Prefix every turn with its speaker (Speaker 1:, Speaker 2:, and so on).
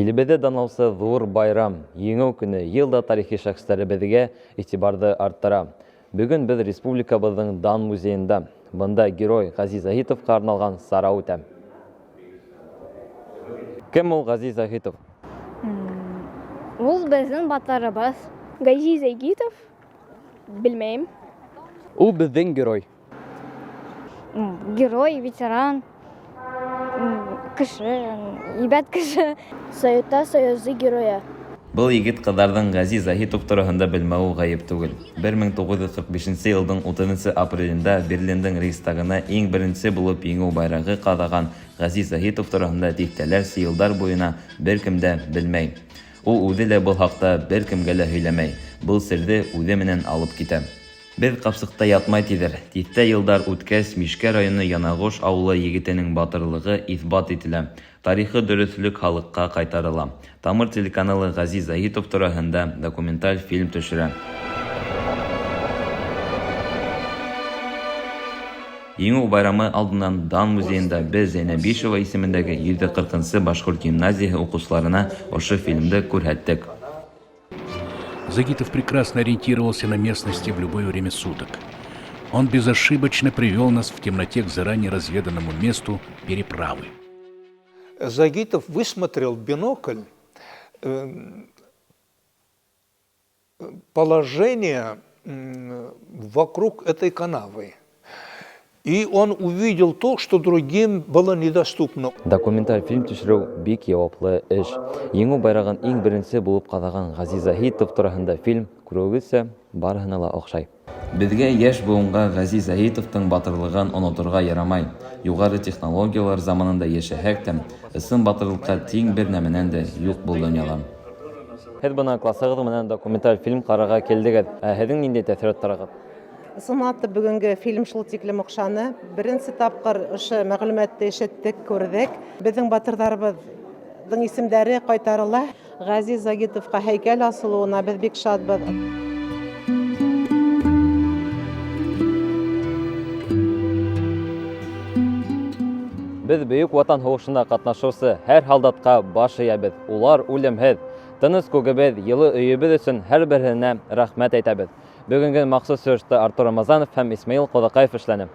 Speaker 1: Илебездә данлаусы зур байрам, еңеү көне елда тарихи шәхесләребезгә игътибарды арттыра. Бүген без республикабызның дан музейында. Бында герой Газиз Захитовка арналган сара үтә. Кем ул Газиз Захитов?
Speaker 2: Ул безнең батарыбыз. Газиз Захитов? Белмәйм.
Speaker 1: Ул безнең герой.
Speaker 2: Герой, ветеран, кеше, ибәт кеше. Совета Союзы героя.
Speaker 1: Был егет кызларның Газиз Захитов турында белмәүе гаеп түгел. 1945 елның 30 апрелендә Берлиндың Рейхстагына иң беренче булып еңү байрагы кадаган Газиз Захитов турында тиктәләр еллар буена беркем дә белмәй. Ул үзе дә был хакта беркемгә дә һөйләмәй. Был сирде үзе менән алып китә. Без капсыкта ятмай тидер. Титтә елдар үткәч Мишкә районы Янагош авылы егетенең батырлыгы исбат ителә. Тарихи дөрестлек халыкка кайтарыла. Тамыр телеканалы Газиз Захитов турында документаль фильм төшерә. Еңү байрамы алдыннан Дан музейында без Зәйнәбишева исемендәге 140-нчы башкорт гимназиясе укучыларына ошо фильмды күрһәттек.
Speaker 3: Загитов прекрасно ориентировался на местности в любое время суток. Он безошибочно привел нас в темноте к заранее разведанному месту переправы.
Speaker 4: Загитов высмотрел в бинокль положение вокруг этой канавы. И он увидел то, что другим было недоступно.
Speaker 1: Документаль фильм төшерү бик яваплы эш. Еңү байрагын иң беренче булып кадаган Газиз Захитов турында фильм күрүгезсә барыһына ла охшай. Безгә яшь буынга Газиз Захитовтың батырлыгын онытырга ярамай. Югары технологиялар заманында яшәһәк тә, ысын батырлыкка тиң бер нәмәнән дә юк бу дөньяда. Һез бына классыгыз менән документаль фильм карарга килдегез. Һезнең нинди тәэсиратыгыз?
Speaker 5: Сыматы бүгенге фильм шул тиклем охшаны. Беренче тапкыр ошо мәгълүматты ишеттек, күрдек. Безнең батырларыбызның исемдәре кайтарыла. Газиз Захитовка һәйкәл асылуына без бик шатбыз.
Speaker 1: Без бөек ватан һугышында катнашучы һәр солдатка баш иябез. Улар үлемһез. Тыныс күгебез, йылы өйебез өчен һәр берсенә рәхмәт әйтәбез. Бүгенге махсус сөйләштә Артур Рамазанов һәм Исмаил Кодакаев эшләнә.